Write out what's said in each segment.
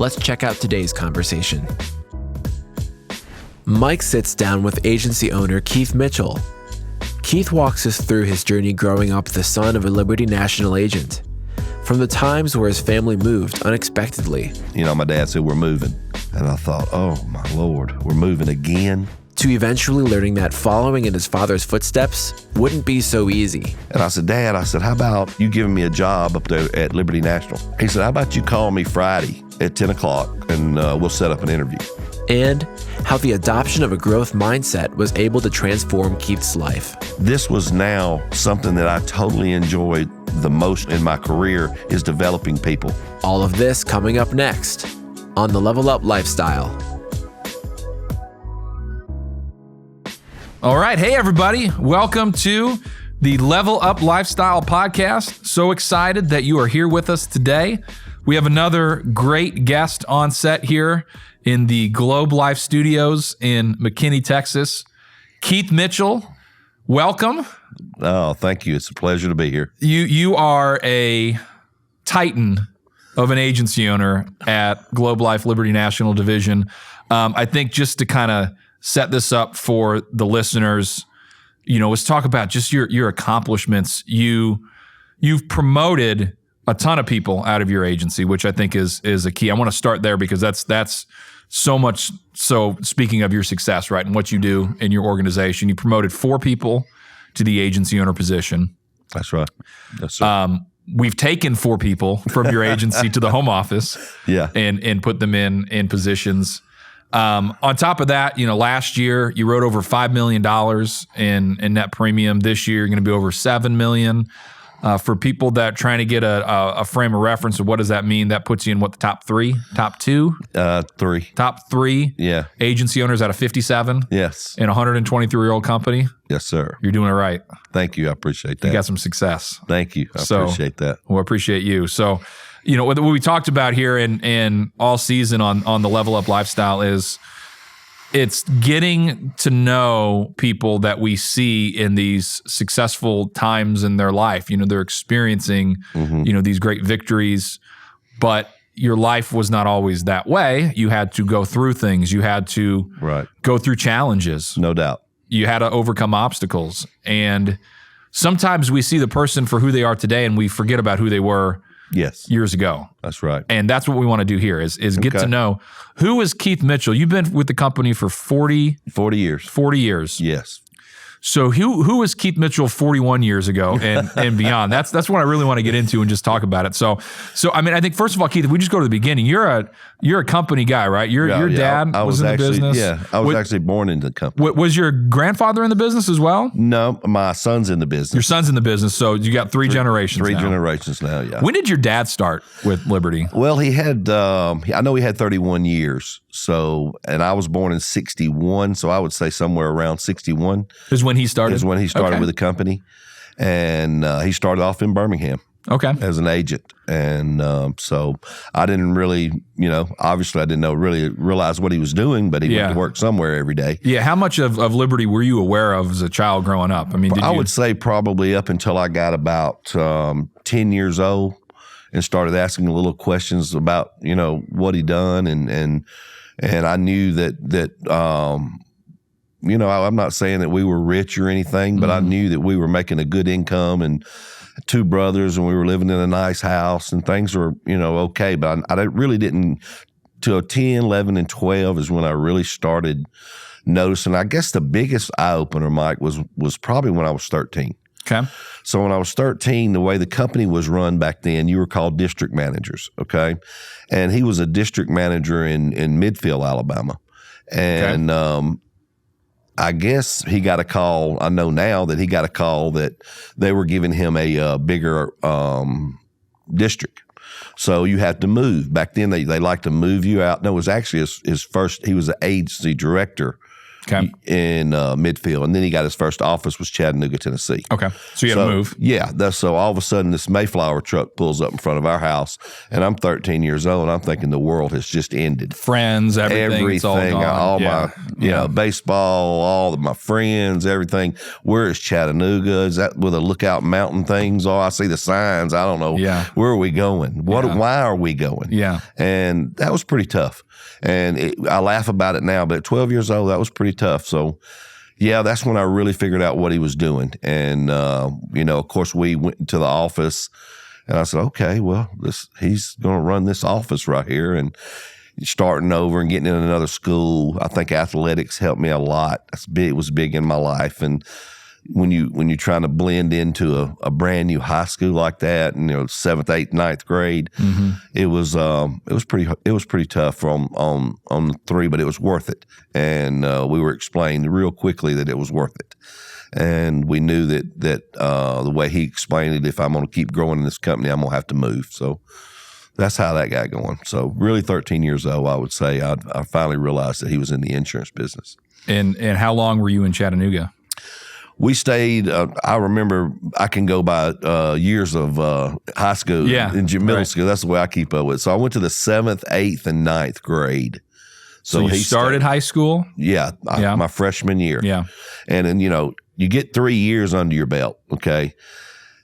Let's check out today's conversation. Mike sits down with agency owner Keith Mitchell. Keith walks us through his journey growing up the son of a Liberty National agent. From the times where his family moved unexpectedly. My dad said, we're moving. And I thought, oh my Lord, we're moving again? To eventually learning that following in his father's footsteps wouldn't be so easy. And I said, Dad, how about you giving me a job up there at Liberty National? He said, how about you call me Friday at 10 o'clock and we'll set up an interview. And how the adoption of a growth mindset was able to transform Keith's life. This was now something that I totally enjoyed the most in my career, is developing people. All of this coming up next on the Level Up Lifestyle. All right. Hey, everybody. Welcome to the Level Up Lifestyle podcast. So excited that you are here with us today. We have another great guest on set here in the Globe Life Studios in McKinney, Texas. Keith Mitchell, welcome. Oh, thank you. It's a pleasure to be here. You are a titan of an agency owner at Globe Life Liberty National Division. I think just to kind of set this up for the listeners, let's talk about just your accomplishments. You've promoted a ton of people out of your agency, which I think is a key. I want to start there because that's so much. So speaking of your success, right, and what you do in your organization, you promoted 4 people to the agency owner position. That's right. Yes, sir. We've taken 4 people from your agency to the home office, and put them in positions. On top of that, last year you wrote over $5 million in net premium. This year you're going to be over $7 million. For people that are trying to get a frame of reference of what does that mean, that puts you in the top 3, top 2? 3. Top 3 agency owners out of 57? Yes. In a 123-year-old company? Yes, sir. You're doing it right. Thank you. I appreciate that. You got some success. Thank you. I appreciate that. Well, I appreciate you. So, what we talked about here in all season on the Level Up Lifestyle is it's getting to know people that we see in these successful times in their life. They're experiencing, these great victories, but your life was not always that way. You had to go through things. You had to go through challenges. No doubt. You had to overcome obstacles. And sometimes we see the person for who they are today and we forget about who they were years ago. That's right. And that's what we want to do here is get to know who is Keith Mitchell. You've been with the company for 40 years. 40 years. Yes. So who was Keith Mitchell 41 years ago and beyond? That's what I really want to get into and just talk about it. So I think first of all, Keith, if we just go to the beginning, you're a company guy, right? Your dad was in the business. Yeah, I was actually born in the company. Was your grandfather in the business as well? No, my son's in the business. Your son's in the business, so you got 3 generations. 3 now. generations now. Yeah. When did your dad start with Liberty? Well, he had. I know he had 31 years. So, and I was born in 61, so I would say somewhere around 61 is when he started. Is when he started with the company, and he started off in Birmingham. As an agent, and so I didn't really, obviously I didn't realize what he was doing, but he went to work somewhere every day. Yeah. How much of Liberty were you aware of as a child growing up? I mean, I would say probably up until I got about 10 years old, and started asking little questions about what he done, and I knew that I'm not saying that we were rich or anything, but I knew that we were making a good income and 2 brothers, and we were living in a nice house, and things were, okay. But I really didn't, till 10, 11, and 12 is when I really started noticing. I guess the biggest eye-opener, Mike, was probably when I was 13. Okay. So when I was 13, the way the company was run back then, you were called district managers, okay? And he was a district manager in Midfield, Alabama. And I guess he got a call. I know now that he got a call that they were giving him a bigger district. So you had to move. Back then, they liked to move you out. No, it was actually his first. He was an agency director in Midfield. And then he got his first office was Chattanooga, Tennessee. Okay. So you had to move. Yeah. So all of a sudden this Mayflower truck pulls up in front of our house and I'm 13 years old and I'm thinking the world has just ended. Friends, everything. It's all gone. All my, baseball, all of my friends, everything. Where is Chattanooga? Is that where the Lookout Mountain things are? I see the signs. I don't know. Yeah. Where are we going? Why are we going? Yeah. And that was pretty tough. And I laugh about it now, but at 12 years old, that was pretty tough. So, yeah, that's when I really figured out what he was doing. And, of course, we went to the office, and I said, okay, well, he's going to run this office right here. And starting over and getting in another school, I think athletics helped me a lot. It was big in my life. And when you're trying to blend into a brand new high school like that, and 7th, 8th, 9th grade, it was pretty tough on the 3, but it was worth it. And we were explained real quickly that it was worth it. And we knew that the way he explained it, if I'm going to keep growing in this company, I'm going to have to move. So that's how that got going. So really 13 years old, I would say I finally realized that he was in the insurance business. And how long were you in Chattanooga? We stayed, I remember I can go by years of high school and middle school. That's the way I keep up with it. So I went to the 7th, 8th, and 9th grade. So you started high school? Yeah, my freshman year. Yeah. And then, you get 3 years under your belt, okay?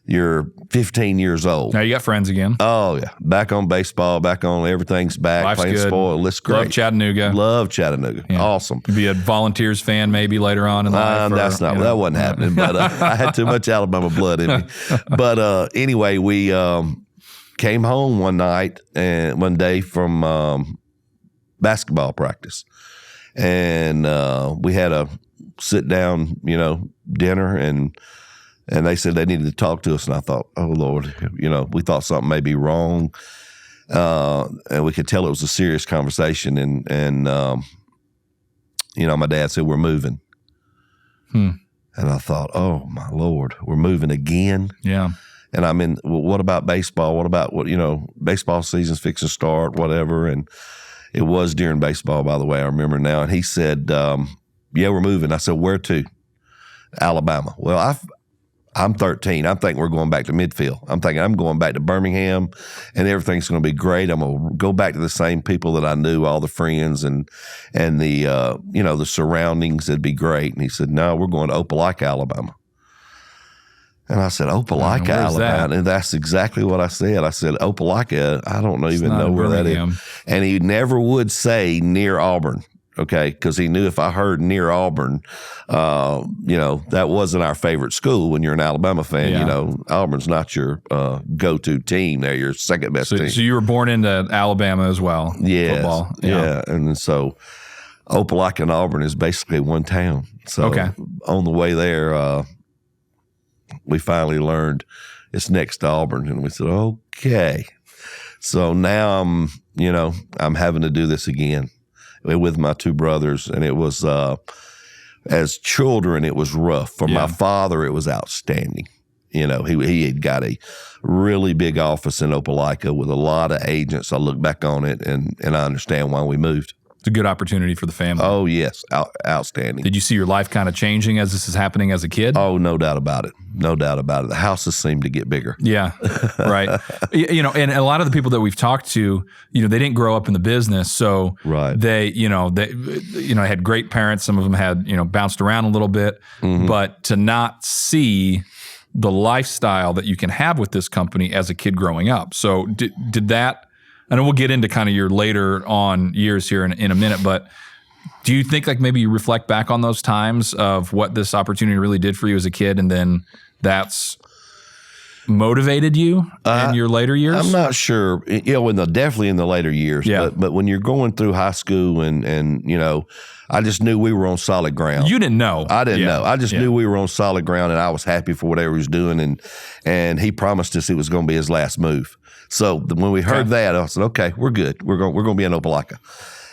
You're 15 years old. Now you got friends again. Oh, yeah. Back on baseball, back on everything's back. Life's playing good. sport. It's great. Love Chattanooga. Love Chattanooga. Yeah. Awesome. You'd be a Volunteers fan maybe later on in life. That wasn't happening. But I had too much Alabama blood in me. But anyway, we came home one day from basketball practice. And we had a sit-down, dinner, and they said they needed to talk to us. And I thought, oh, Lord, we thought something may be wrong. And we could tell it was a serious conversation. And my dad said, we're moving. And I thought, oh, my Lord, we're moving again? Yeah. And I'm in, well, what about baseball? What about baseball season's fixing to start, whatever. And it was during baseball, by the way, I remember now. And he said, yeah, we're moving. I said, where to? Alabama. Well, I'm 13. I'm thinking we're going back to Midfield. I'm thinking I'm going back to Birmingham and everything's going to be great. I'm going to go back to the same people that I knew, all the friends and the, the surroundings. It'd be great. And he said, no, we're going to Opelika, Alabama. And I said, Opelika, Alabama. And that's exactly what I said. I said, Opelika, I don't even know where that is. And he never would say near Auburn. Okay, because he knew if I heard near Auburn, that wasn't our favorite school. When you're an Alabama fan, Auburn's not your go-to team. They're your second best team. So you were born into Alabama as well. Yeah, football. Yeah, and so Opelika and Auburn is basically one town. So on the way there, we finally learned it's next to Auburn, and we said, okay. So now I'm having to do this again with my 2 brothers, and it was as children it was rough. For my father, it was outstanding. He had got a really big office in Opelika with a lot of agents. I look back on it and I understand why we moved. It's a good opportunity for the family. Oh, yes. Outstanding. Did you see your life kind of changing as this is happening as a kid? Oh, no doubt about it. No doubt about it. The houses seem to get bigger. Yeah, right. And a lot of the people that we've talked to, they didn't grow up in the business. So they had great parents. Some of them had, bounced around a little bit. Mm-hmm. But to not see the lifestyle that you can have with this company as a kid growing up. So did that... I know we'll get into kind of your later on years here in a minute, but do you think like maybe you reflect back on those times of what this opportunity really did for you as a kid, and then that's motivated you in your later years? I'm not sure. Definitely in the later years. Yeah. But when you're going through high school and I just knew we were on solid ground. You didn't know. I didn't know. I just knew we were on solid ground, and I was happy for whatever he was doing. And he promised us it was going to be his last move. So when we heard that, I said, okay, we're good. We're going to be in Opelika.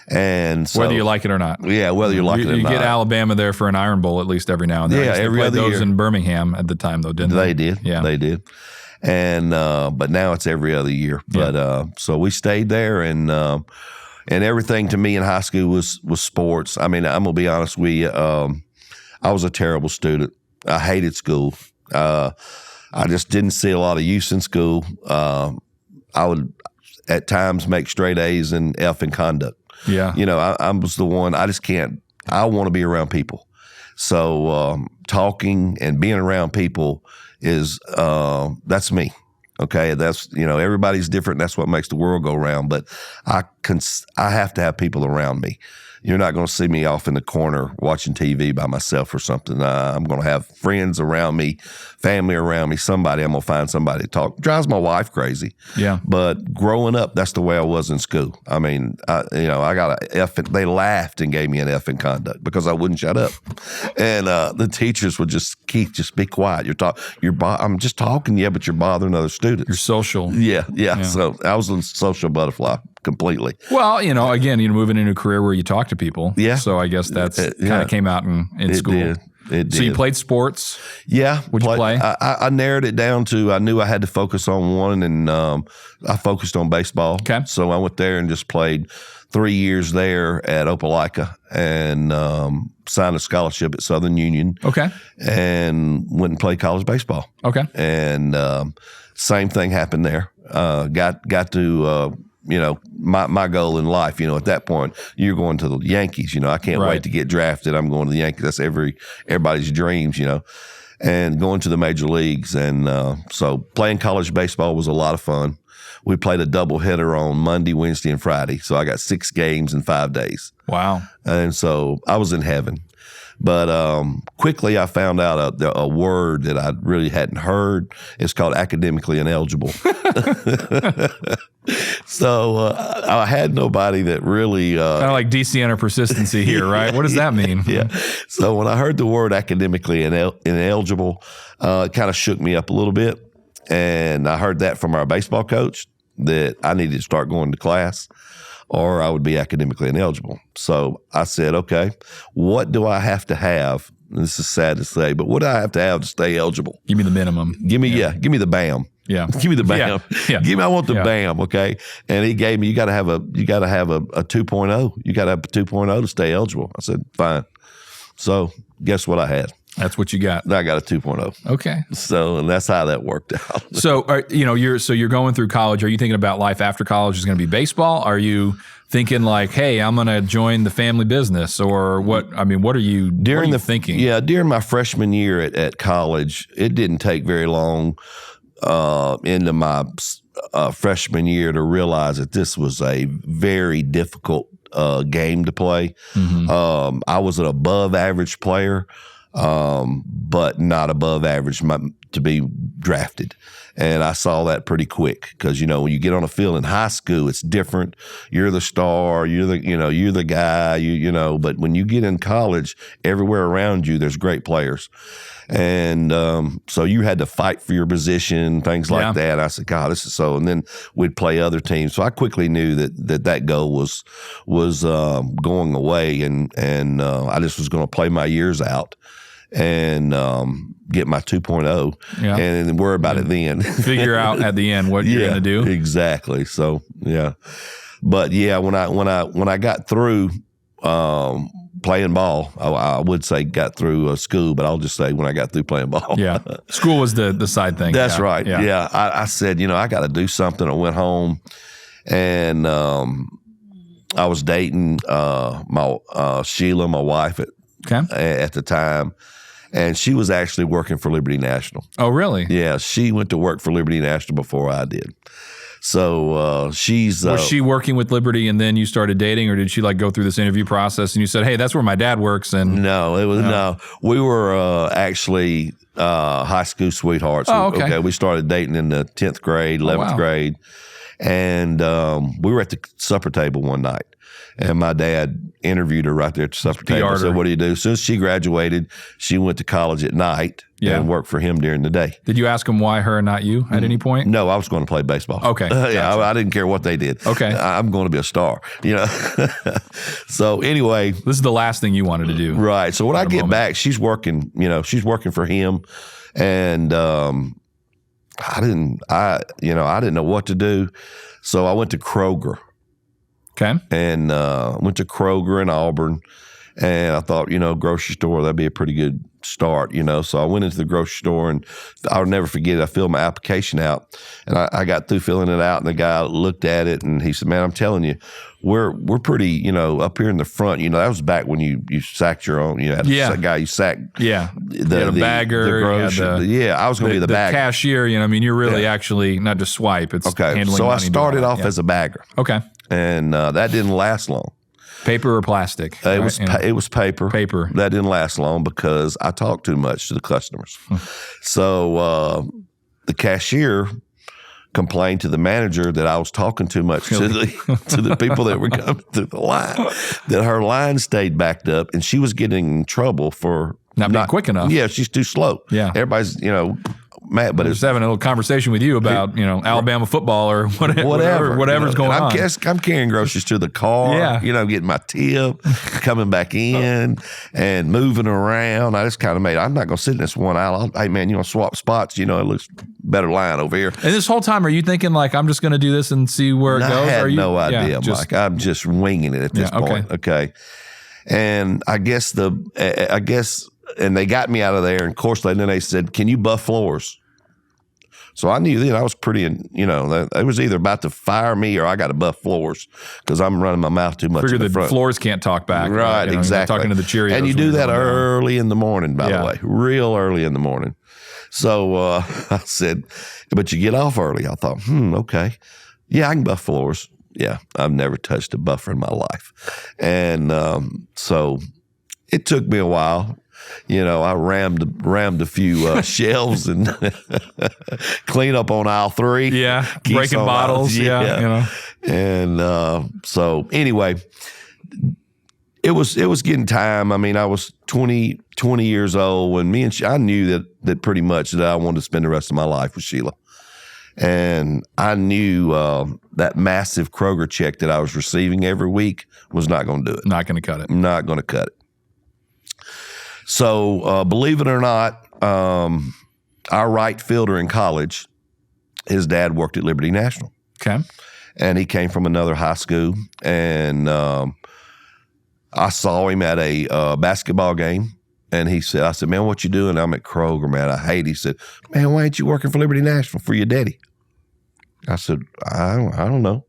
And so, whether you like it or not. Yeah, whether you like it or not. You get Alabama there for an Iron Bowl at least every now and then. Yeah, every other year. Those in Birmingham at the time, though, didn't they? They did. Yeah. They did. And but now it's every other year. But so we stayed there, and And everything to me in high school was sports. I mean, I'm gonna be honest with you. I was a terrible student. I hated school. I just didn't see a lot of use in school. I would at times make straight A's and F in conduct. Yeah. You know, I was the one. I just can't. I want to be around people. So talking and being around people is that's me. Okay, that's, you know, everybody's different. That's what makes the world go round. But I have to have people around me. You're not going to see me off in the corner watching TV by myself or something. I'm going to have friends around me, family around me, somebody. I'm going to find somebody to talk. Drives my wife crazy. Yeah. But growing up, that's the way I was in school. I mean, I got an F. They laughed and gave me an F in conduct because I wouldn't shut up. And the teachers would just, Keith, just be quiet. I'm just talking, yeah, but you're bothering other students. You're social. Yeah. So I was a social butterfly completely. Well, again, moving into a career where you talk to people. Yeah. So I guess that's kind of came out in school. It did. So you played sports? Yeah. What'd you play? I narrowed it down to, I knew I had to focus on one, and I focused on baseball. Okay. So I went there and just played 3 years there at Opelika and signed a scholarship at Southern Union. Okay. And went and played college baseball. Okay. And same thing happened there. Got to my goal in life, at that point, you're going to the Yankees. I can't wait to get drafted. I'm going to the Yankees. That's everybody's dreams, and going to the major leagues. And so playing college baseball was a lot of fun. We played a doubleheader on Monday, Wednesday, and Friday. So I got 6 games in 5 days. Wow. And so I was in heaven. But quickly I found out a word that I really hadn't heard. It's called academically ineligible. So I had nobody that really kind of like DCN persistency here, right? What does that mean? Yeah. So when I heard the word academically ineligible, it kind of shook me up a little bit. And I heard that from our baseball coach that I needed to start going to class or I would be academically ineligible. So I said, okay, what do I have to have? This is sad to say, but what do I have to stay eligible? Give me the minimum. Give me the BAM. Yeah. Give me the BAM. Yeah. I want the BAM, okay? And he gave me, you got to have a 2.0. You got to have a 2.0 to stay eligible. I said, fine. So guess what I had? That's what you got. I got a 2.0. Okay. So, and that's how that worked out. So, you're going through college. Are you thinking about life after college is going to be baseball? Are you thinking like, hey, I'm going to join the family business, or what? I mean, what are you thinking? Yeah, during my freshman year at college, it didn't take very long into my freshman year to realize that this was a very difficult game to play. Mm-hmm. I was an above average player. But not above average to be drafted. And I saw that pretty quick because, when you get on a field in high school, it's different. You're the star, you're the guy, but when you get in college, everywhere around you, there's great players. And so you had to fight for your position, things like that. I said, God, this is so. And then we'd play other teams. So I quickly knew that goal was going away, and I just was going to play my years out and get my 2.0 and then worry about it then. Figure out at the end what you're going to do. Exactly. So, yeah. But, yeah, when I got through playing ball, I would say got through school, but I'll just say when I got through playing ball. Yeah. School was the side thing. That's right. Yeah. I said, I got to do something. I went home and I was dating Sheila, my wife at the time. And she was actually working for Liberty National. Oh, really? Yeah, she went to work for Liberty National before I did. So she's... was she working with Liberty and then you started dating, or did she go through this interview process and you said, hey, that's where my dad works? And No, it was no. We were actually high school sweethearts. Oh, okay. We started dating in the 10th grade, 11th grade. And we were at the supper table one night. And my dad interviewed her right there at the supper table. I said, what do you do? As soon as she graduated, she went to college at night and worked for him during the day. Did you ask him why her and not you at any point? No, I was going to play baseball. Okay. Gotcha. I didn't care what they did. Okay. I'm going to be a star, So anyway. This is the last thing you wanted to do. Right. So when I get back, she's working, she's working for him. And I didn't know what to do. So I went to Kroger. Okay. And went to Kroger in Auburn. And I thought, grocery store, that'd be a pretty good start, So I went into the grocery store, and I'll never forget it. I filled my application out, and I got through filling it out, and the guy looked at it, and he said, "Man, I'm telling you, we're pretty, up here in the front. That was back when you sacked your own. You had a guy you sacked. Yeah, the bagger. The grocery, I was going to be the bagger, cashier. You're really actually not just swipe. It's okay. So I started off as a bagger. Okay, and that didn't last long. Paper or plastic? It was paper. Paper. That didn't last long because I talked too much to the customers. So the cashier complained to the manager that I was talking too much to the people that were coming through the line, that her line stayed backed up, and she was getting in trouble for not being quick enough. Yeah, she's too slow. Yeah. Everybody's, mad, but just having a little conversation with you about, Alabama football or whatever's going on. I'm carrying groceries to the car, getting my tip, coming back in and moving around. I just kind of I'm not going to sit in this one aisle. Hey, man, you want to swap spots? It looks better line over here. And this whole time, are you thinking like, I'm just going to do this and see where it goes? I had no idea, Mike. I'm just winging it at this point. Okay. And I guess and they got me out of there. And of course, then they said, "Can you buff floors?" So I knew then I was pretty, they was either about to fire me or I got to buff floors because I'm running my mouth too much. Figure in the the front. Floors can't talk back. Right, exactly. Talking to the Cheerios. And you do that early in the morning, by the way, real early in the morning. So I said, "But you get off early." I thought, okay. Yeah, I can buff floors. Yeah, I've never touched a buffer in my life. And so it took me a while. I rammed a few shelves and clean up on aisle 3. Yeah, breaking bottles. Yeah. And so anyway, it was getting time. I mean, I was 20 years old when I knew that pretty much that I wanted to spend the rest of my life with Sheila. And I knew that massive Kroger check that I was receiving every week was not going to do it. Not going to cut it. Not going to cut it. So believe it or not, our right fielder in college, his dad worked at Liberty National. Okay. And he came from another high school. And I saw him at a basketball game. And I said, "Man, what you doing?" "I'm at Kroger, man. I hate it." He said, "Man, why ain't you working for Liberty National for your daddy?" I said, I don't know.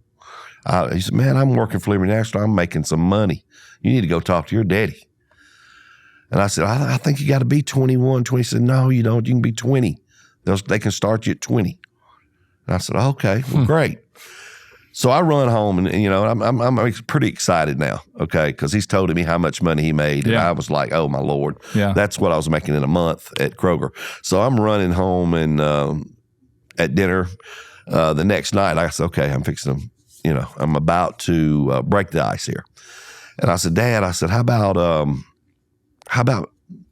He said, "Man, I'm working for Liberty National. I'm making some money. You need to go talk to your daddy." And I said, I think you got to be 21, 20. He said, "No, you don't. You can be 20. They can start you at 20. And I said, "Okay, well, great." So I run home, and I'm pretty excited now, okay, because he's told me how much money he made, and I was like, "Oh my Lord, that's what I was making in a month at Kroger." So I'm running home, and at dinner the next night, I said, "Okay, I'm fixing to, I'm about to break the ice here." And I said, "Dad," I said, "How about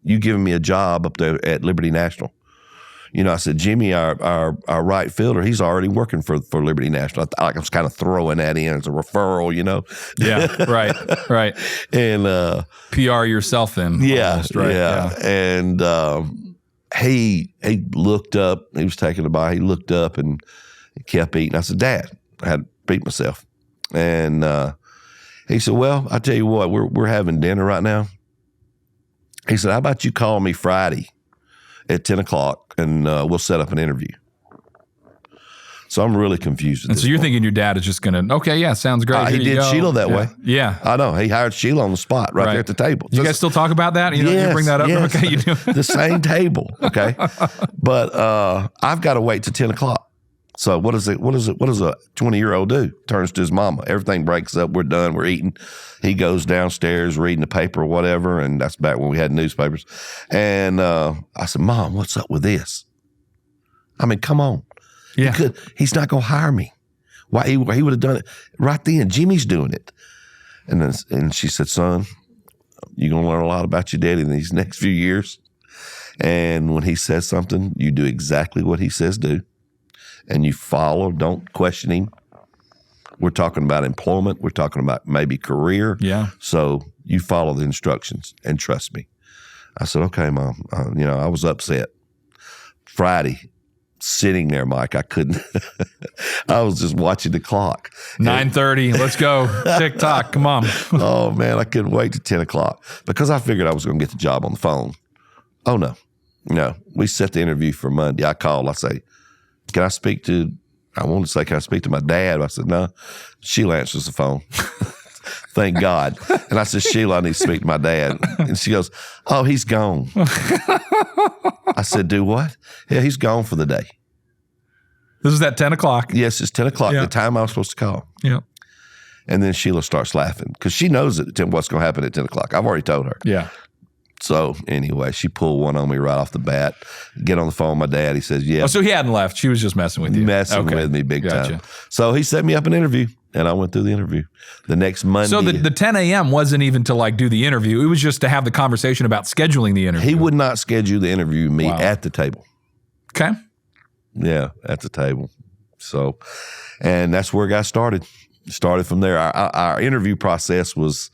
you giving me a job up there at Liberty National?" I said, "Jimmy, our right fielder, he's already working for Liberty National." I was kind of throwing that in as a referral, Yeah, right. And PR yourself in. Yeah, almost, right? yeah. And he looked up. He was taking a bite. He looked up and kept eating. I said, "Dad," I had to beat myself. And he said, "Well, I tell you what, we're having dinner right now." He said, "How about you call me Friday at 10 o'clock and we'll set up an interview?" So I'm really confused. And so you're thinking your dad is just going to, okay, yeah, sounds great. He did Sheila that way. Yeah. I know. He hired Sheila on the spot right there at the table. Do you guys still talk about that? You bring that up? Yes. Okay, you do. The same table. Okay. But I've got to wait till 10 o'clock. So what does a 20-year-old do? Turns to his mama. Everything breaks up. We're done. We're eating. He goes downstairs reading the paper or whatever, and that's back when we had newspapers. And I said, "Mom, what's up with this? I mean, come on. Yeah. He's not going to hire me. Why he would have done it right then. Jimmy's doing it." And she said, "Son, you're going to learn a lot about your daddy in these next few years. And when he says something, you do exactly what he says do. And you follow, don't question him. We're talking about employment. We're talking about maybe career. Yeah. So you follow the instructions and trust me." I said, "Okay, Mom." I was upset. Friday, sitting there, Mike. I couldn't. I was just watching the clock. 9:30. Let's go. TikTok. Come on. Oh, man, I couldn't wait to 10 o'clock because I figured I was going to get the job on the phone. Oh, no. We set the interview for Monday. I called. I say, can I speak to my dad? I said, no. Sheila answers the phone. Thank God. And I said, Sheila, I need to speak to my dad. And she goes, oh, he's gone. I said, do what? Yeah, he's gone for the day. This is at 10 o'clock. Yes, it's 10 o'clock, Yeah. the time I was supposed to call. Yeah. And then Sheila starts laughing because she knows what's going to happen at 10 o'clock. I've already told her. Yeah. So anyway, she pulled one on me right off the bat. Get on the phone with my dad. He says, yeah. Oh, so he hadn't left. She was just messing with you. Messing Okay. with me big Gotcha. time. So he set me up an interview, and I went through the interview. The next Monday. So the 10 a.m. wasn't even to like do the interview. It was just to have the conversation about scheduling the interview. he would not schedule the interview with me Wow. at the table. Okay. Yeah, at the table. So, and that's where it got started. Started from there. Our interview process was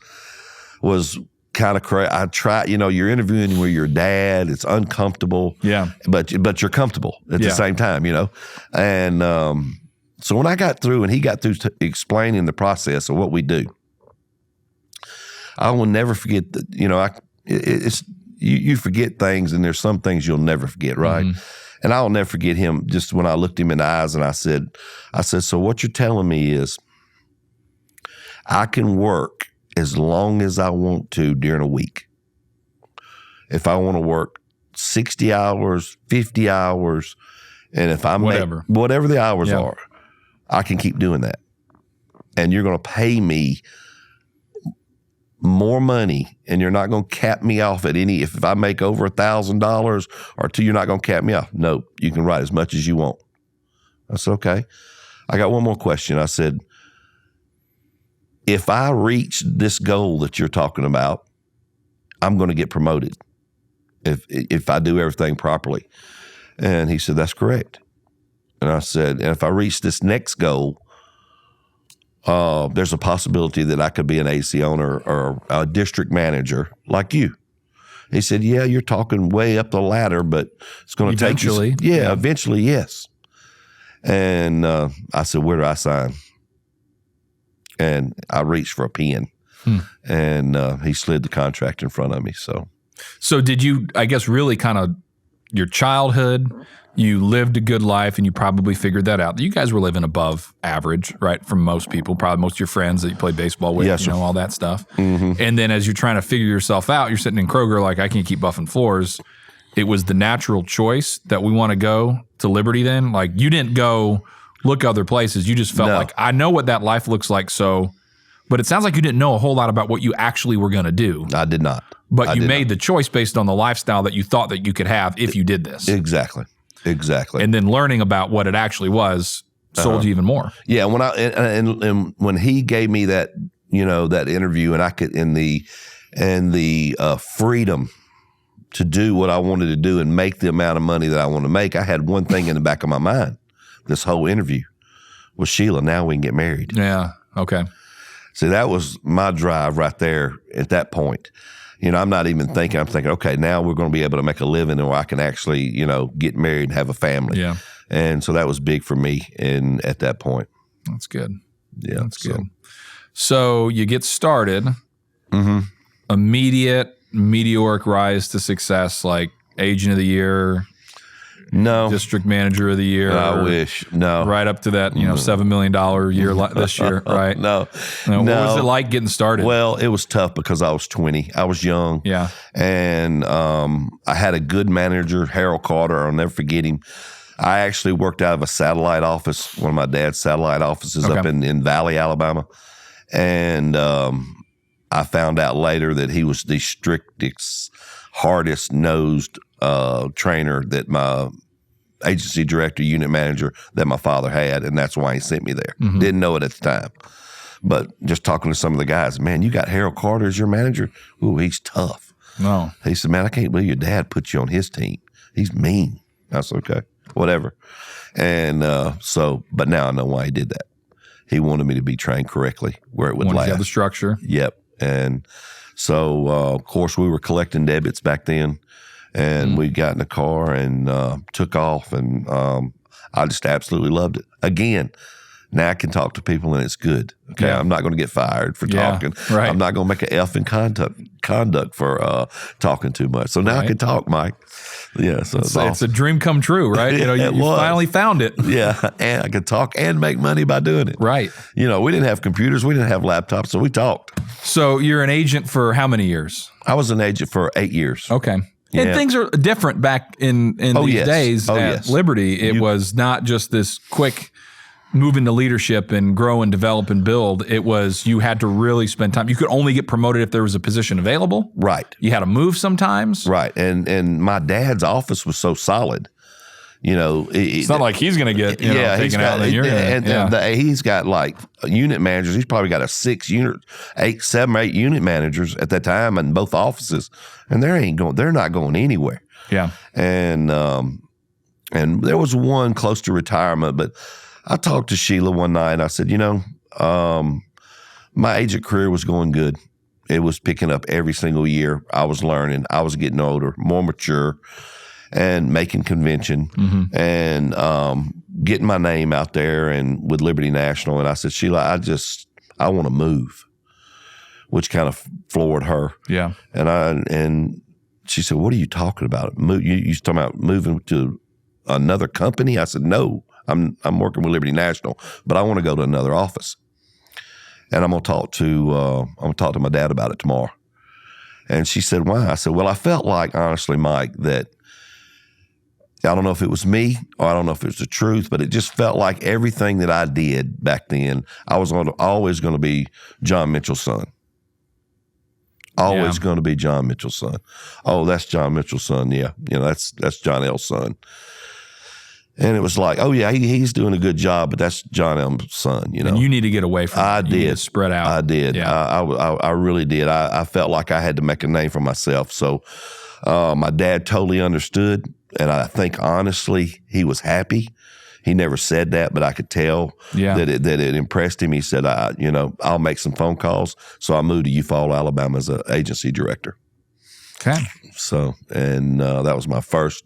kind of crazy. I tried, you're interviewing with your dad. It's uncomfortable. Yeah. But you're comfortable at the Yeah. same time, And so when I got through and he got through explaining the process of what we do, I will never forget that, it's you forget things and there's some things you'll never forget, right? Mm-hmm. And I'll never forget him just when I looked him in the eyes and I said, so what you're telling me is I can work as long as I want to during a week. If I want to work 60 hours, 50 hours, and if I Whatever. whatever the hours Yeah. are, I can keep doing that. And you're going to pay me more money, and you're not going to cap me off at any. If I make over $1,000 or $2, you're not going to cap me off. No, you can write as much as you want. I said, okay. I got one more question. I said, if I reach this goal that you're talking about, I'm going to get promoted if I do everything properly. And he said, that's correct. And I said, and if I reach this next goal, there's a possibility that I could be an AC owner or a district manager like you. He said, yeah, you're talking way up the ladder, but it's going to take you. Eventually. Yeah, eventually, yes. And I said, where do I sign? And I reached for a pen, and he slid the contract in front of me. So did you, I guess, really kind of your childhood, you lived a good life and you probably figured that out. You guys were living above average, right? From most people, probably most of your friends that you played baseball with, Yes, sir. all that stuff. Mm-hmm. And then as you're trying to figure yourself out, you're sitting in Kroger like, I can't keep buffing floors. It was the natural choice that we want to go to Liberty then? Like you didn't go look other places. You just felt No. like, I know what that life looks like. But it sounds like you didn't know a whole lot about what you actually were going to do. I did not. But I you did made the choice based on the lifestyle that you thought that you could have if you did this. Exactly. And then learning about what it actually was sold you even more. Yeah, when and when he gave me that, that interview, and I could and the freedom to do what I wanted to do and make the amount of money that I want to make, I had one thing in the back of my mind. This whole interview was, Sheila, now we can get married. Yeah. Okay. See, that was my drive right there at that point. I'm not even thinking. I'm thinking, okay, now we're going to be able to make a living, and I can actually, get married and have a family. Yeah. And so that was big for me. And at that point, That's good. yeah, That's good. So you get started, immediate meteoric rise to success, like agent of the year, No, district manager of the year. I wish. No, Right up to that, $7 million year this year, right? no. What was it like getting started? Well, it was tough because I was 20. I was young. Yeah. And I had a good manager, Harold Carter. I'll never forget him. I actually worked out of a satellite office, one of my dad's satellite offices up in Valley, Alabama. And I found out later that he was the strictest, hardest-nosed trainer that my agency director, unit manager that my father had, and that's why he sent me there. Didn't know it at the time. But just talking to some of the guys, man, you got Harold Carter as your manager? Ooh, he's tough. No. He said, man, I can't believe your dad put you on his team. He's mean. That's okay. Whatever. And but now I know why he did that. He wanted me to be trained correctly where it would Wanted last. to have the structure. Yep. And so, of course, we were collecting debits back then. And we got in the car and took off, and I just absolutely loved it. Again, now I can talk to people and it's good. Okay, I'm not going to get fired for talking. Right. I'm not going to make an F in conduct for talking too much. So now I can talk, Mike. Yeah, so It's a dream come true, right? You finally found it. Yeah, and I could talk and make money by doing it. Right. We didn't have computers, we didn't have laptops, so we talked. So you're an agent for how many years? I was an agent for 8 years. Okay. Yeah. And things are different back in these days at Liberty. It was not just this quick move into leadership and grow and develop and build. It was you had to really spend time. You could only get promoted if there was a position available. Right. You had to move sometimes. Right. And my dad's office was so solid. It's not like he's going to get taken out. And you're he's got like unit managers. He's probably got 7 or 8 unit managers at that time in both offices, and they're not going anywhere. Yeah. And there was one close to retirement, but I talked to Sheila one night. I said, my agent career was going good. It was picking up every single year. I was learning. I was getting older, more mature, and making convention and getting my name out there and with Liberty National. And I said, Sheila, I want to move, which kind of floored her. Yeah. And she said, what are you talking about? You talking about moving to another company? I said, no. I'm working with Liberty National, but I want to go to another office, and I'm gonna talk to my dad about it tomorrow. And she said, why? I said, well, I felt like, honestly, Mike, that I don't know if it was me or I don't know if it was the truth, but it just felt like everything that I did back then, I was always going to be John Mitchell's son. Always going to be John Mitchell's son. Oh, that's John Mitchell's son. Yeah, that's John L's son. And it was like, oh yeah, he's doing a good job, but that's John L's son. And you need to get away from it. I You did. need to spread out. I did. Yeah. I really did. I felt like I had to make a name for myself. So my dad totally understood, and I think honestly he was happy. He never said that, but I could tell that it impressed him. He said, I'll make some phone calls. So I moved to Eufaula, Alabama as an agency director. Okay. So, and that was my first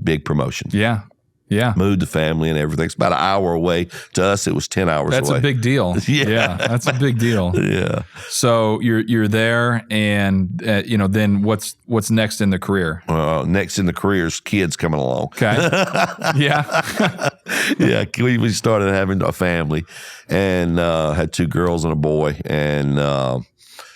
big promotion. Yeah. Yeah. Moved the family and everything. It's about an hour away. To us, it was 10 hours away. That's a big deal. Yeah. That's a big deal. Yeah. So you're there, and then what's next in the career? Next in the career is kids coming along. Okay. Yeah. Yeah. We started having a family, and had 2 girls and a boy,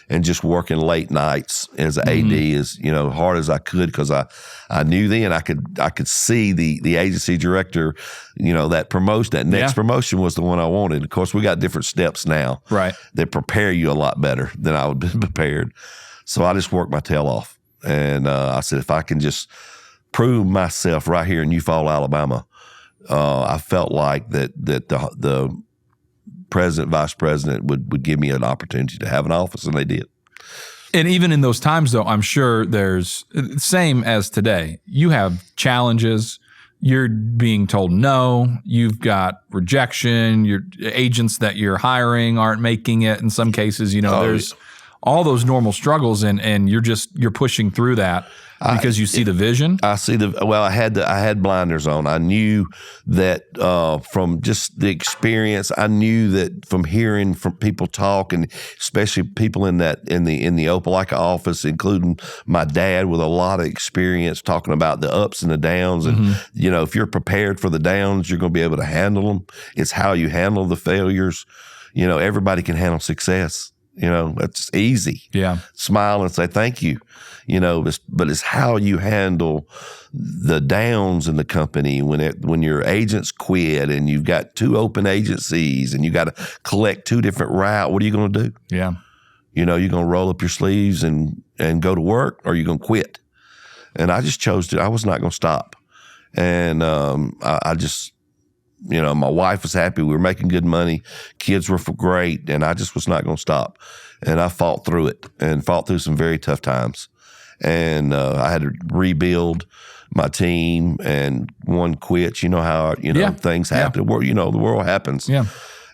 and just working late nights as an AD as hard as I could, because I knew then I could see the agency director, that promotion, that next promotion was the one I wanted. Of course, we got different steps now, right, that prepare you a lot better than I would have been prepared. So I just worked my tail off, and I said, if I can just prove myself right here in Eufaula, Alabama, I felt like that the president, vice president would give me an opportunity to have an office, and they did. And even in those times, though, I'm sure there's same as today. You have challenges. You're being told no. You've got rejection. Your agents that you're hiring aren't making it. In some cases, there's all those normal struggles, and you're pushing through that. Because you see the vision? I see I had blinders on. I knew that from just the experience. I knew that from hearing from people talk, and especially people in the Opelika office, including my dad with a lot of experience talking about the ups and the downs. And, if you're prepared for the downs, you're going to be able to handle them. It's how you handle the failures. Everybody can handle success. That's easy. Yeah. Smile and say thank you. But it's how you handle the downs in the company when your agents quit and you've got 2 open agencies and you got to collect 2 different routes. What are you going to do? Yeah. You're going to roll up your sleeves and go to work, or you're going to quit. And I just chose to. I was not going to stop. And I just. My wife was happy. We were making good money. Kids were great. And I just was not going to stop. And I fought through it and fought through some very tough times. And I had to rebuild my team, and one quits. You know how, things happen. The world happens. Yeah.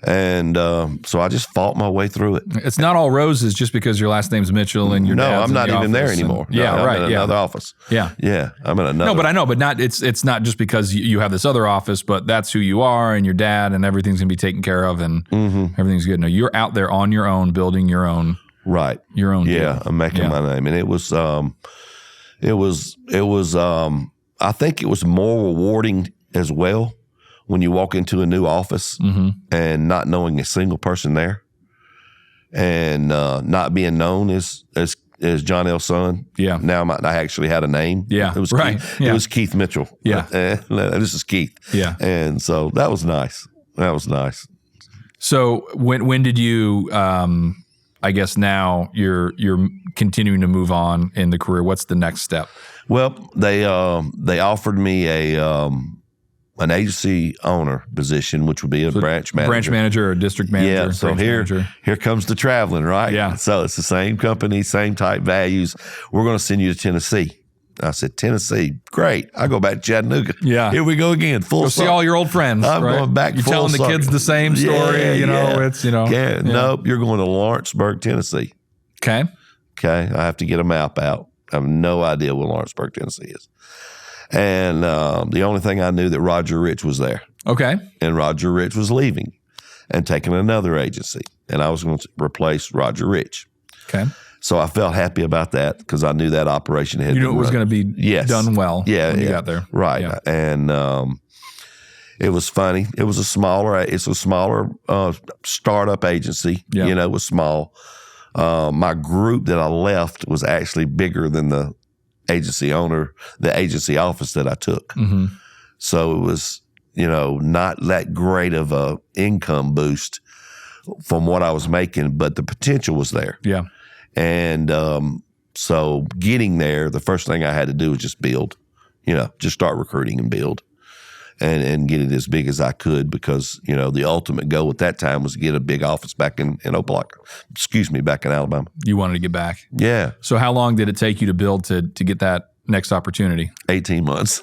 And so I just fought my way through it. It's not all roses just because your last name's Mitchell and your No, dad's I'm in not the even there office anymore. and- yeah, I'm right. in Yeah. another office. Yeah. Yeah, I'm in another. No, but I know, but not it's not just because you have this other office, but that's who you are and your dad, and everything's gonna be taken care of and everything's good. No, you're out there on your own, building your own right. deal. Yeah, I'm making my name, and it was I think it was more rewarding as well when you walk into a new office and not knowing a single person there, and not being known as John L. Son. Yeah. Now I actually had a name. Yeah, It was right. Keith, Yeah. It was Keith Mitchell. Yeah. This is Keith. Yeah. And so that was nice. That was nice. So when did you? I guess now you're continuing to move on in the career. What's the next step? Well, they offered me an agency owner position, which would be a branch manager. Branch manager or district manager? Yeah, so branch manager. here comes the traveling, right? Yeah. So it's the same company, same type values. We're going to send you to Tennessee. I said, Tennessee, great. I go back to Chattanooga. Yeah. Here we go again. Full Go see all your old friends. I'm right? going back You're full telling the circle. kids the same story. Yeah. It's Yeah. Nope, you're going to Lawrenceburg, Tennessee. Okay. Okay, I have to get a map out. I have no idea where Lawrenceburg, Tennessee is. And the only thing I knew that Roger Rich was there. Okay. And Roger Rich was leaving and taking another agency. And I was going to replace Roger Rich. Okay. So I felt happy about that because I knew that operation had You knew been it was run. going to be Yes. done well Yeah, when you yeah. got there. Right. Yeah. And it was funny. It's a smaller startup agency. Yeah. You know, it was small. My group that I left was actually bigger than the agency owner, the agency office that I took. Mm-hmm. So it was, not that great of a income boost from what I was making, but the potential was there. Yeah. And so getting there, the first thing I had to do was just build, just start recruiting and build and get it as big as I could because, the ultimate goal at that time was to get a big office back in back in Alabama. You wanted to get back. Yeah. So how long did it take you to build to get that next opportunity? 18 months.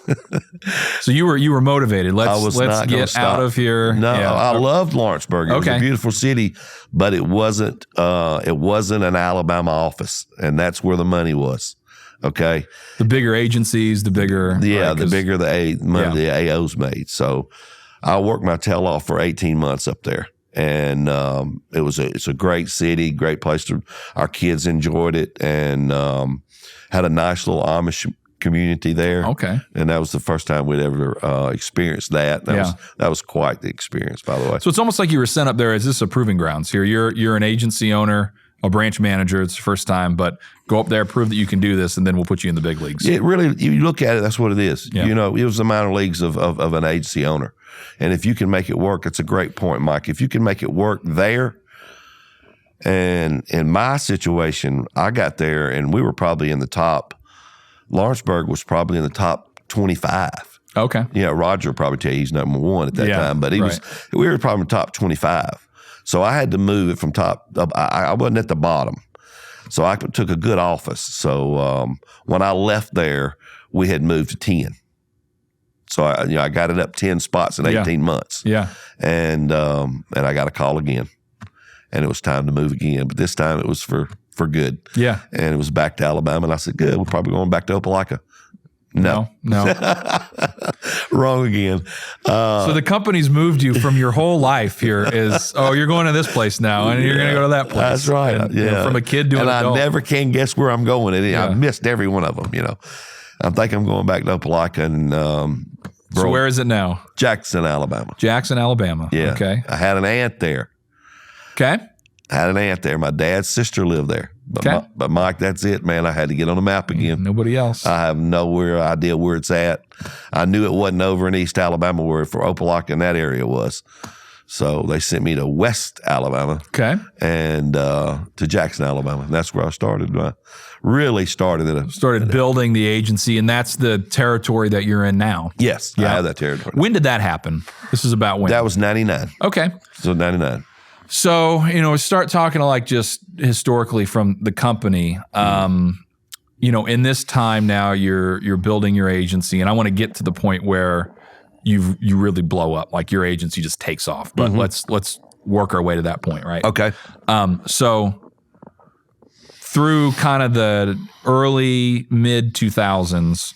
So you were motivated. Let's not gonna get stop. out of here. No, Yeah. I loved Lawrenceburg. It was Okay. a beautiful city, but it wasn't an Alabama office, and that's where the money was. Okay. The bigger agencies, the bigger. Yeah, right, the 'cause- bigger the money the AOs made. So I worked my tail off for 18 months up there. And it's a great city, great place our kids enjoyed it and had a nice little Amish community there. Okay. And that was the first time we'd ever experienced that. That was quite the experience, by the way. So it's almost like you were sent up there as this a proving grounds here. You're an agency owner, a branch manager. It's the first time, but go up there, prove that you can do this, and then we'll put you in the big leagues. It really, you look at it, that's what it is. Yeah. It was the minor leagues of an agency owner. And if you can make it work, it's a great point, Mike. If you can make it work there, and in my situation, I got there and we were probably in the top, Lawrenceburg was probably in the top 25. Okay. Yeah, Roger will probably tell you he's number one at that Yeah, time, but we were probably top 25. So I had to move it from top. I wasn't at the bottom. So I took a good office. So when I left there, we had moved to 10. So I got it up 10 spots in 18 months. Yeah. And I got a call again. And it was time to move again. But this time it was for good. Yeah. And it was back to Alabama. And I said, good, we're probably going back to Opelika. No. Wrong again. So the company's moved you from your whole life here is, you're going to this place now and you're going to go to that place. That's right. And, from a kid to an and adult. I never can guess where I'm going. And Yeah. I missed every one of them, I think I'm going back to Opelika and So where is it now? Jackson, Alabama. Jackson, Alabama. Yeah. Okay. I had an aunt there. Okay. My dad's sister lived there. But, Okay. but Mike, that's it, man. I had to get on the map again. Nobody else. I have no idea where it's at. I knew it wasn't over in East Alabama where for Opelika and that area was. So they sent me to West Alabama Okay. and to Jackson, Alabama. And that's where I started. I really started Building the agency, and that's the territory that you're in now. Yes, I Yeah. have that territory. When did that happen? This is about when? That was 99. Okay. So 99. So, start talking like just historically from the company. In this time now you're building your agency, and I want to get to the point where you really blow up, like your agency just takes off. But let's work our way to that point, right? Okay. So through kind of the early mid 2000s,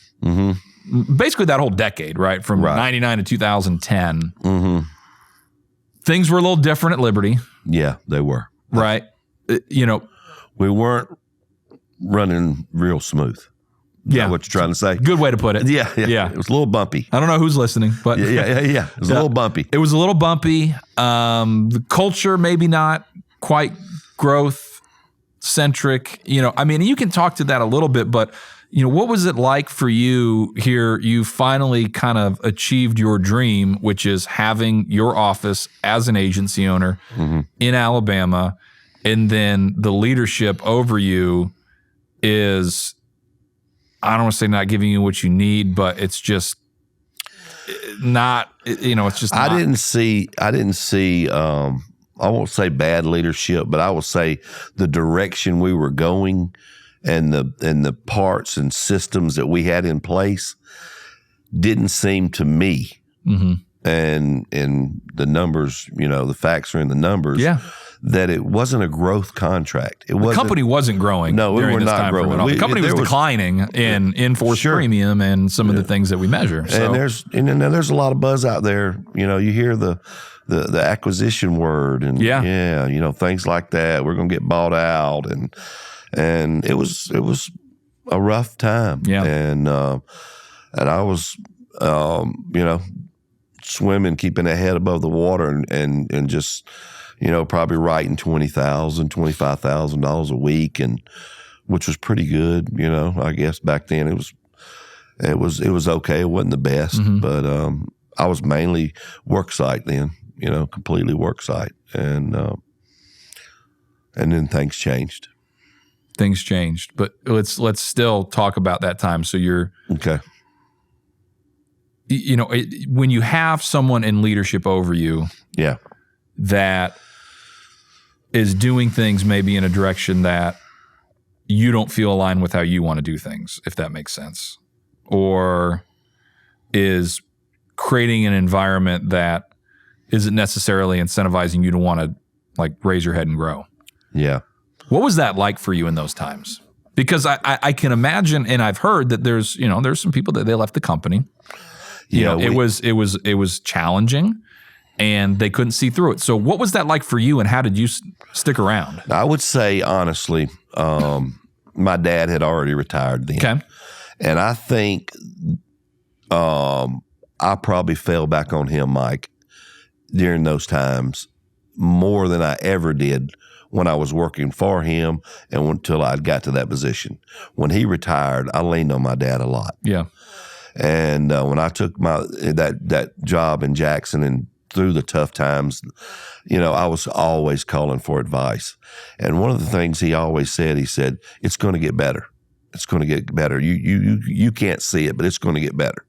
basically that whole decade, right? From 99 to 2010, things were a little different at Liberty. Yeah, they were. Right. We weren't running real smooth. Is that what you're trying to say? Good way to put it. Yeah. It was a little bumpy. I don't know who's listening, but Yeah. It was a little bumpy. It was a little bumpy. The culture, maybe not quite growth centric. I mean, you can talk to that a little bit, but what was it like for you here? You finally kind of achieved your dream, which is having your office as an agency owner in Alabama. And then the leadership over you is, I don't want to say not giving you what you need, but it's just not, it's just not. I didn't see, I won't say bad leadership, but I will say the direction we were going and the parts and systems that we had in place didn't seem to me. And the numbers, the facts are in the numbers. Yeah. That it wasn't a growth contract. The company wasn't growing. No, we were not growing. The company was declining in in-force premium and some of the things that we measure. So. And there's a lot of buzz out there. You hear the acquisition word and things like that. We're going to get bought out and it was a rough time. Yeah. And I was swimming, keeping that head above the water and just probably writing $20,000, $25,000 a week, and which was pretty good. I guess back then it was okay. It wasn't the best, but I was mainly work site then. Completely work site, and then things changed. Things changed, but let's still talk about that time. So you're okay. When you have someone in leadership over you, that is doing things maybe in a direction that you don't feel aligned with how you want to do things, if that makes sense, or is creating an environment that isn't necessarily incentivizing you to want to raise your head and grow. Yeah. What was that like for you in those times? Because I can imagine, and I've heard that there's some people that they left the company. It was challenging. And they couldn't see through it. So what was that like for you, and how did you stick around? I would say, honestly, my dad had already retired then. Okay. And I think I probably fell back on him, Mike, during those times more than I ever did when I was working for him and until I got to that position. When he retired, I leaned on my dad a lot. Yeah. And when I took that job in Jackson and through the tough times, I was always calling for advice. And one of the things he always said, it's going to get better. It's going to get better. You can't see it, but it's going to get better.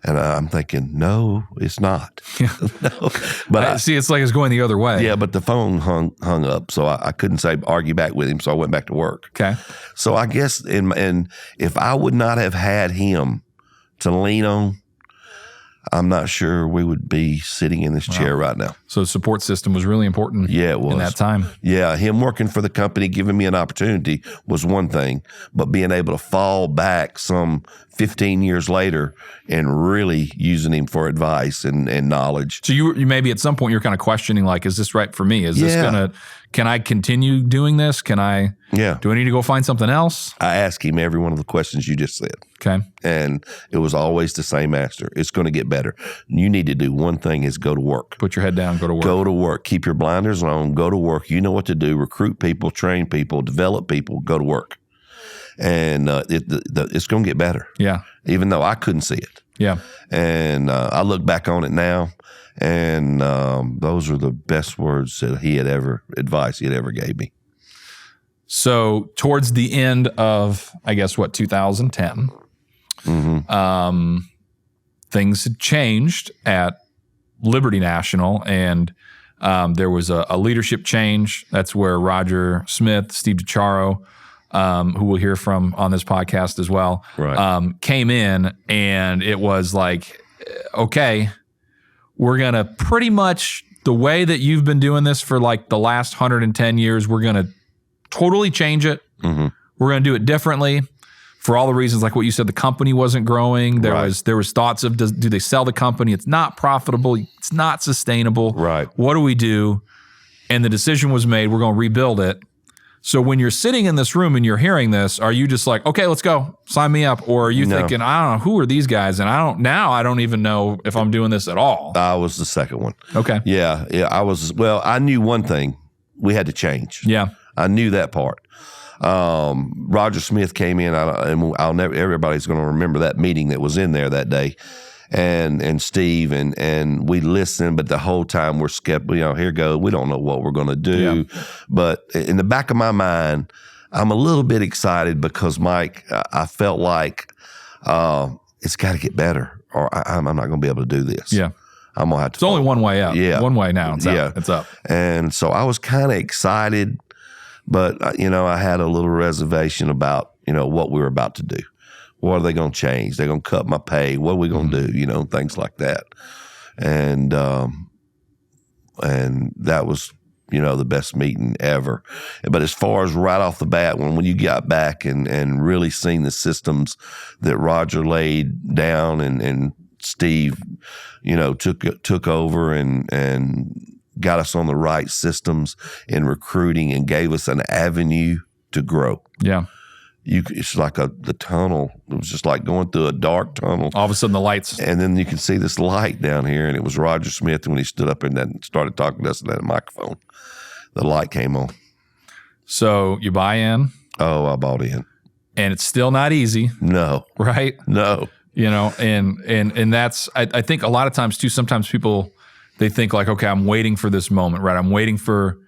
And I'm thinking, no, it's not. No. But I see, it's like it's going the other way. Yeah, but the phone hung up, so I couldn't argue back with him, so I went back to work. Okay. So I guess, and if I would not have had him to lean on, I'm not sure we would be sitting in this chair right now. So the support system was really important. Yeah, it was. In that time. Yeah, him working for the company, giving me an opportunity was one thing, but being able to fall back some 15 years later and really using him for advice and knowledge. So you maybe at some point you're kind of questioning, is this right for me? Is this can I continue doing this? Do I need to go find something else? I asked him every one of the questions you just said. Okay. And it was always the same answer. It's going to get better. You need to do one thing is go to work. Put your head down, go to work. Go to work. Keep your blinders on. Go to work. You know what to do. Recruit people, train people, develop people. Go to work. And it's going to get better. Yeah. Even though I couldn't see it. Yeah. And I look back on it now, and those are the best words that advice he had ever gave me. So towards the end of, 2010, things had changed at Liberty National, and there was a leadership change. That's where Roger Smith, Steve DiChiaro, who we'll hear from on this podcast as well, came in, and it was like, okay, we're going to pretty much the way that you've been doing this for like the last 110 years, we're going to totally change it. Mm-hmm. We're going to do it differently for all the reasons, like what you said, the company wasn't growing. There was thoughts of, do they sell the company? It's not profitable. It's not sustainable. Right. What do we do? And the decision was made, we're going to rebuild it. So when you're sitting in this room and you're hearing this, are you just like, okay, let's go, sign me up? Or are you thinking, I don't know, who are these guys? And I don't even know if I'm doing this at all. I was the second one. Okay. Yeah, I was. Well, I knew one thing: we had to change. Yeah. I knew that part. Roger Smith came in, and I'll never. Everybody's going to remember that meeting that was in there that day, and Steve and we listened, but the whole time we're skeptical. Here goes. We don't know what we're going to do, but in the back of my mind, I'm a little bit excited because Mike, I felt like it's got to get better, or I'm not going to be able to do this. Yeah. I'm gonna have to. It's only one way out. Yeah, one way now. It's up. It's up. And so I was kind of excited, but I had a little reservation about what we were about to do. What are they going to change? They're going to cut my pay. What are we going to do? Things like that. And that was the best meeting ever. But as far as right off the bat, when you got back and really seen the systems that Roger laid down and Steve, took over and got us on the right systems in recruiting and gave us an avenue to grow. Yeah. It's like the tunnel. It was just like going through a dark tunnel. All of a sudden the lights. And then you could see this light down here, and it was Roger Smith when he stood up and started talking to us in that microphone. The light came on. So you buy in. Oh, I bought in. And it's still not easy. No. Right? No. And that's, I think a lot of times too, sometimes people, they think like, okay, I'm waiting for this moment, right? I'm waiting for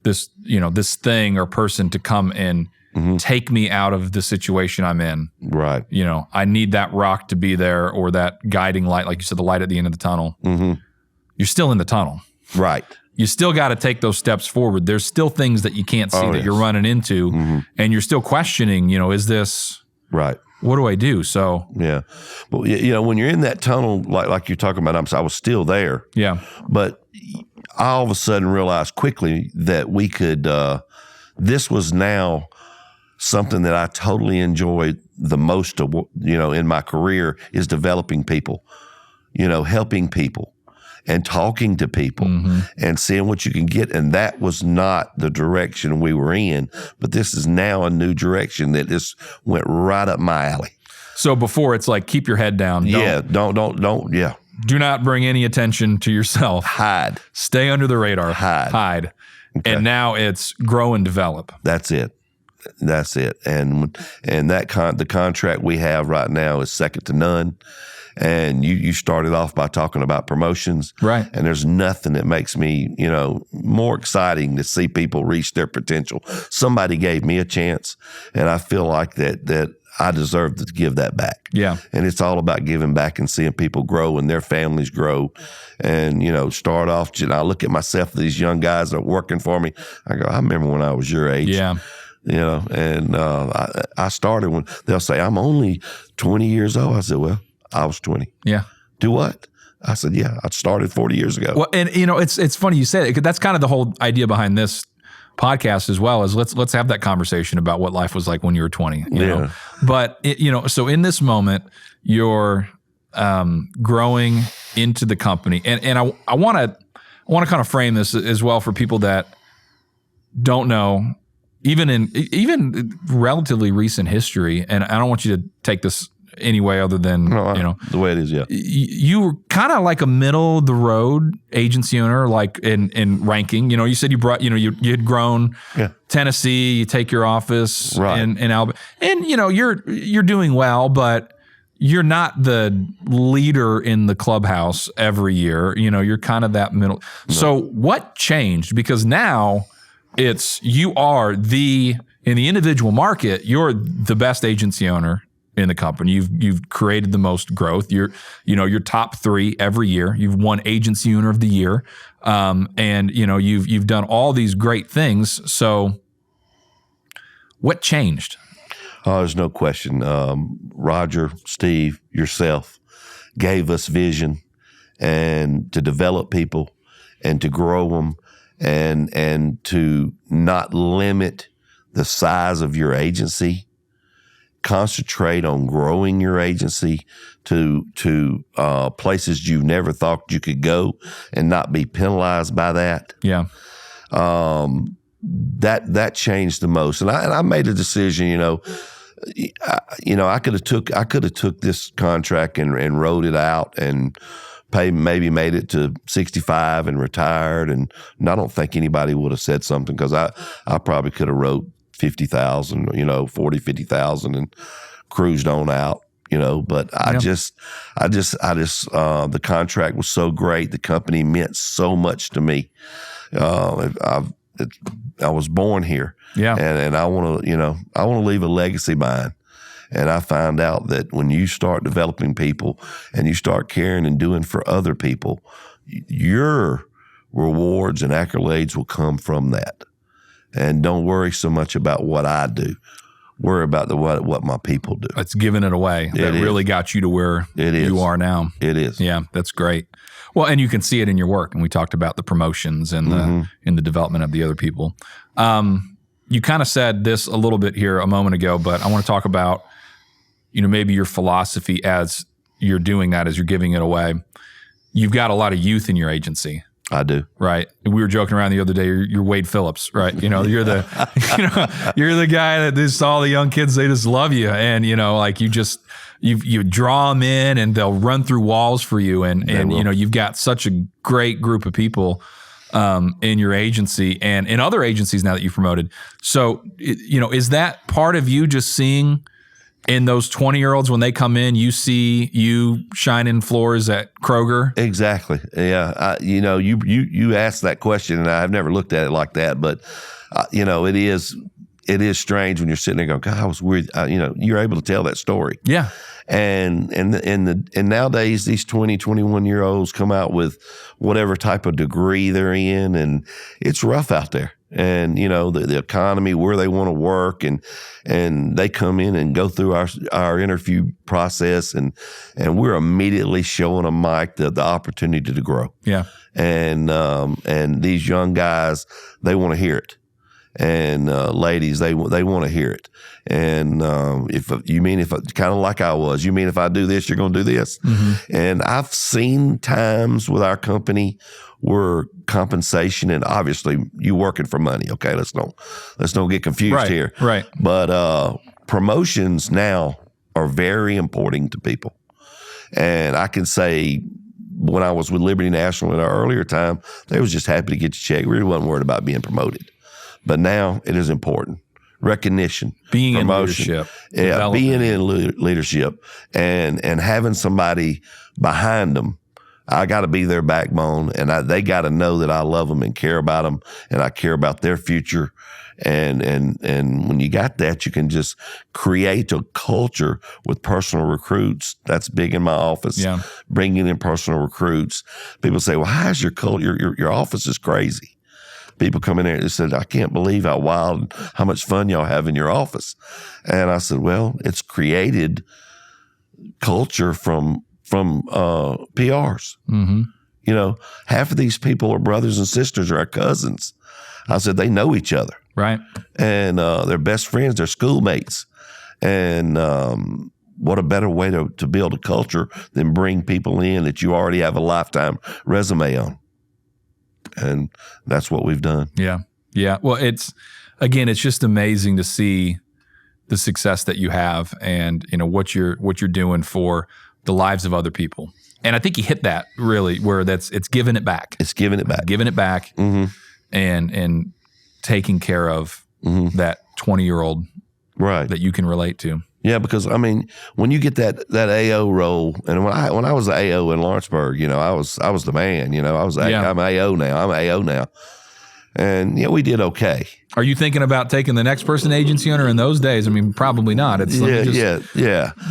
this, this thing or person to come and take me out of the situation I'm in. Right. I need that rock to be there, or that guiding light, like you said, the light at the end of the tunnel. Mm-hmm. You're still in the tunnel. Right. You still got to take those steps forward. There's still things that you can't see that you're running into, and you're still questioning, is this right? What do I do? So yeah, well, when you're in that tunnel, like you're talking about, I was still there. Yeah, but I all of a sudden realized quickly that we could. This was now something that I totally enjoyed the most. In my career is developing people, helping people and talking to people and seeing what you can get. And that was not the direction we were in, but this is now a new direction that just went right up my alley. So before it's like, keep your head down. Don't. Yeah. Do not bring any attention to yourself. Hide. Stay under the radar. Hide. Okay. And now it's grow and develop. That's it. And the contract we have right now is second to none. And you started off by talking about promotions. Right. And there's nothing that makes me, more exciting to see people reach their potential. Somebody gave me a chance, and I feel like that I deserve to give that back. Yeah. And it's all about giving back and seeing people grow and their families grow. And, start off, I look at myself, these young guys that are working for me. I go, I remember when I was your age. Yeah. And I started when they'll say, I'm only 20 years old. I said, well, I was 20. Yeah. Do what? I said, yeah, I started 40 years ago. Well, and it's funny you said it, 'cause that's kind of the whole idea behind this podcast as well, is let's have that conversation about what life was like when you were 20, you know? But so in this moment, you're growing into the company. And I want to kind of frame this as well for people that don't know, even relatively recent history. And I don't want you to take this any way other than, the way it is. Yeah. You were kind of like a middle of the road agency owner, like in ranking. You said you brought, you had grown Tennessee, you take your office in Alabama, and you're doing well, but you're not the leader in the clubhouse every year. You're kind of that middle. No. So what changed? Because now you are in the individual market, you're the best agency owner in the company. You've created the most growth. You're top 3 every year. You've won agency owner of the year. And you've done all these great things. So what changed? Oh, there's no question. Roger, Steve, yourself gave us vision and to develop people and to grow them and to not limit the size of your agency. Concentrate on growing your agency to places you never thought you could go and not be penalized by that. Yeah. That changed the most. And I made a decision, I could have took this contract and wrote it out and maybe made it to 65 and retired. And I don't think anybody would have said something, because I probably could have wrote 50,000, 40, 50,000 and cruised on out, but I just, the contract was so great. The company meant so much to me. I was born here. Yeah. And I want to leave a legacy behind. And I found out that when you start developing people and you start caring and doing for other people, your rewards and accolades will come from that. And don't worry so much about what I do. Worry about what my people do. It's giving it away. That really got you to where you are now. It is. Yeah, that's great. Well, and you can see it in your work. And we talked about the promotions and the development of the other people. You kind of said this a little bit here a moment ago, but I want to talk about, maybe your philosophy as you're doing that, as you're giving it away. You've got a lot of youth in your agency. I do. Right. We were joking around the other day. You're Wade Phillips, right? You're the, you're the guy that just all the young kids, they just love you. And, you draw them in and they'll run through walls for you. And you've got such a great group of people in your agency and in other agencies now that you've promoted. So, is that part of you just seeing in those 20-year-olds when they come in, you see you shining floors at Kroger? Exactly. Yeah. You asked that question, and I've never looked at it like that. But it is strange when you're sitting there going, God, I was weird. You're able to tell that story. Yeah. And nowadays these 20, 21-year-olds come out with whatever type of degree they're in, and it's rough out there. And the economy, where they want to work, and they come in and go through our interview process, and we're immediately showing them, Mike, the opportunity to grow. Yeah. And these young guys, they want to hear it, and ladies, they want to hear it. And if kind of like I was, if I do this, you're going to do this. Mm-hmm. And I've seen times with our company where compensation, and obviously you working for money. Okay, let's don't get confused here. Right. But promotions now are very important to people. And I can say, when I was with Liberty National in our earlier time, they was just happy to get your check. Really wasn't worried about being promoted. But now it is important. Recognition, being promotion, in leadership, being in leadership, and having somebody behind them. I got to be their backbone, and they got to know that I love them and care about them, and I care about their future. And when you got that, you can just create a culture with personal recruits. That's big in my office. Yeah. Bringing in personal recruits. People say, "Well, how's your culture? Your office is crazy." People come in there and said, "I can't believe how wild, how much fun y'all have in your office." And I said, "Well, it's created culture from PRs. Mm-hmm. Half of these people are brothers and sisters or our cousins." I said, they know each other. Right. And they're best friends, they're schoolmates. And what a better way to build a culture than bring people in that you already have a lifetime resume on. And that's what we've done. Yeah. Yeah. Well, it's just amazing to see the success that you have and, what you're doing for the lives of other people. And I think you hit that really where it's giving it back. It's giving it back. Giving it back. Mm-hmm. And taking care of that 20-year-old right that you can relate to. Yeah, because when you get that AO role, and when I was the AO in Lawrenceburg, I was the man. I'm AO now. And we did okay. Are you thinking about taking the next person agency owner in those days? Probably not. It's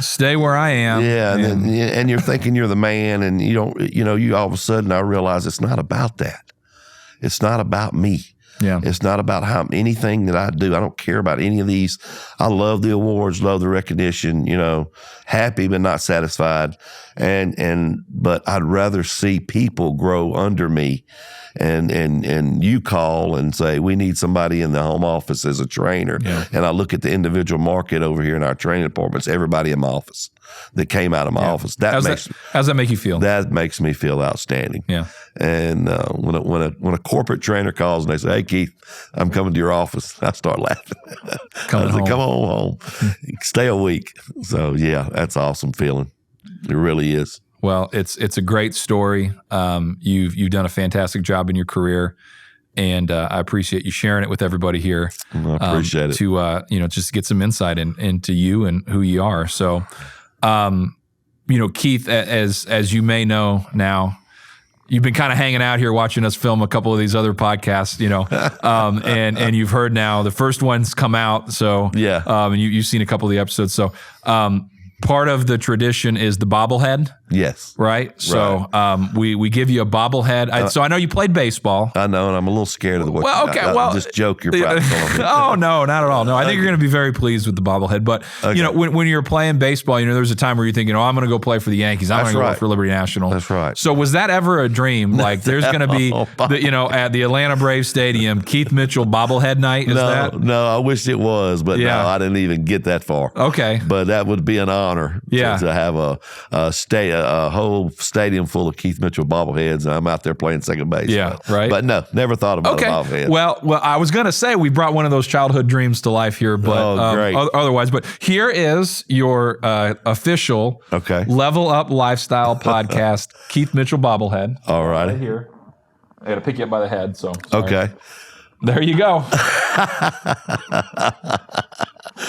stay where I am. Yeah, and you're thinking you're the man, and you don't. You all of a sudden I realize it's not about that. It's not about me. Yeah. It's not about anything that I do. I don't care about any of these. I love the awards, love the recognition, happy but not satisfied. But I'd rather see people grow under me and you call and say, we need somebody in the home office as a trainer. Yeah. And I look at the individual market over here in our training departments, everybody in my office that came out of my office. How's that make you feel? That makes me feel outstanding. Yeah. And when a corporate trainer calls and they say, hey, Keith, I'm coming to your office, I start laughing. Coming home. Come on home. Stay a week. So, yeah, that's an awesome feeling. It really is. Well, it's a great story. You've done a fantastic job in your career, and I appreciate you sharing it with everybody here. I appreciate it. To just get some insight into you and who you are. So, Keith, as you may know now, you've been kind of hanging out here watching us film a couple of these other podcasts, and you've heard now the first one's come out. So, yeah. And you've seen a couple of the episodes. So, part of the tradition is the bobblehead. Yes. Right. So, we give you a bobblehead. So I know you played baseball. I know, and I'm a little scared of the way. Well, okay. Well, just joke. You're practicing. Oh no, not at all. No, I think you're going to be very pleased with the bobblehead. But when you're playing baseball, there was a time where you're thinking, I'm going to go play for the Yankees. I'm going to go for Liberty National. That's right. So was that ever a dream? Like there's going to be, at the Atlanta Braves Stadium, Keith Mitchell bobblehead night? No, I wish it was, but no, I didn't even get that far. Okay. But that would be an honor. To have a whole stadium full of Keith Mitchell bobbleheads, and I'm out there playing second base. Yeah, right. But no, never thought about a bobblehead. Well, I was going to say we brought one of those childhood dreams to life here, but great. Otherwise, but here is your official Level Up Lifestyle podcast, Keith Mitchell bobblehead. All right. Right here. I got to pick you up by the head, so. Sorry. Okay. There you go.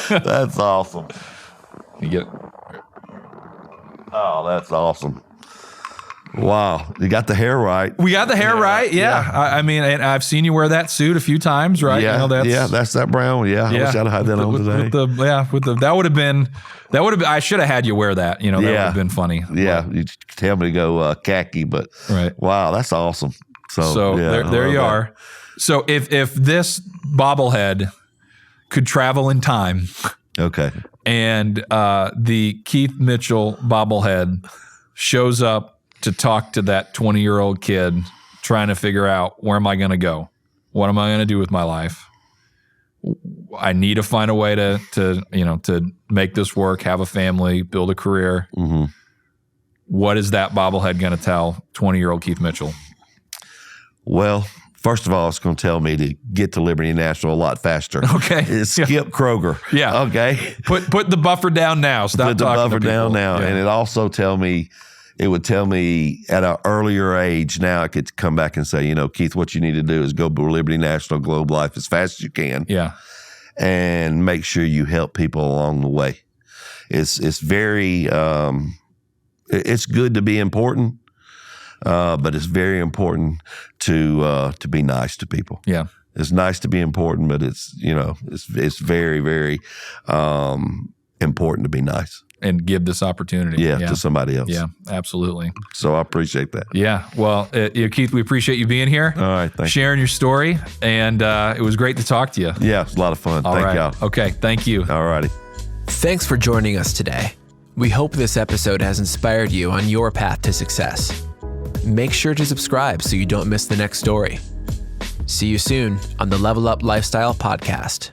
That's awesome. You get it. Oh, that's awesome. Wow. You got the hair right. We got the hair right. Yeah. I mean, and I've seen you wear that suit a few times, right? Yeah. That's that brown. Yeah. I wish I'd had that on today. That would have been, I should have had you wear that. That would have been funny. Yeah. You tell me to go khaki, but wow, that's awesome. So there you are. So if this bobblehead could travel in time. Okay. And the Keith Mitchell bobblehead shows up to talk to that 20-year-old kid trying to figure out, where am I going to go? What am I going to do with my life? I need to find a way to make this work, have a family, build a career. Mm-hmm. What is that bobblehead going to tell 20-year-old Keith Mitchell? Well, first of all, it's going to tell me to get to Liberty National a lot faster. Okay. Skip Kroger. Yeah. Okay. Put the buffer down now. Stop Put the talking buffer to people. down now. Yeah. And it would tell me at an earlier age, now I could come back and say, Keith, what you need to do is go to Liberty National Globe Life as fast as you can. Yeah. And make sure you help people along the way. It's very, it's good to be important. But it's very important to be nice to people. Yeah, it's nice to be important, but it's very, very important to be nice and give this opportunity. To somebody else. Yeah, absolutely. So I appreciate that. Yeah. Well, Keith, we appreciate you being here. All right, thanks. Sharing your story, and it was great to talk to you. Yeah, it's a lot of fun. Thank y'all. Okay, thank you. All righty. Thanks for joining us today. We hope this episode has inspired you on your path to success. Make sure to subscribe so you don't miss the next story. See you soon on the Level Up Lifestyle Podcast.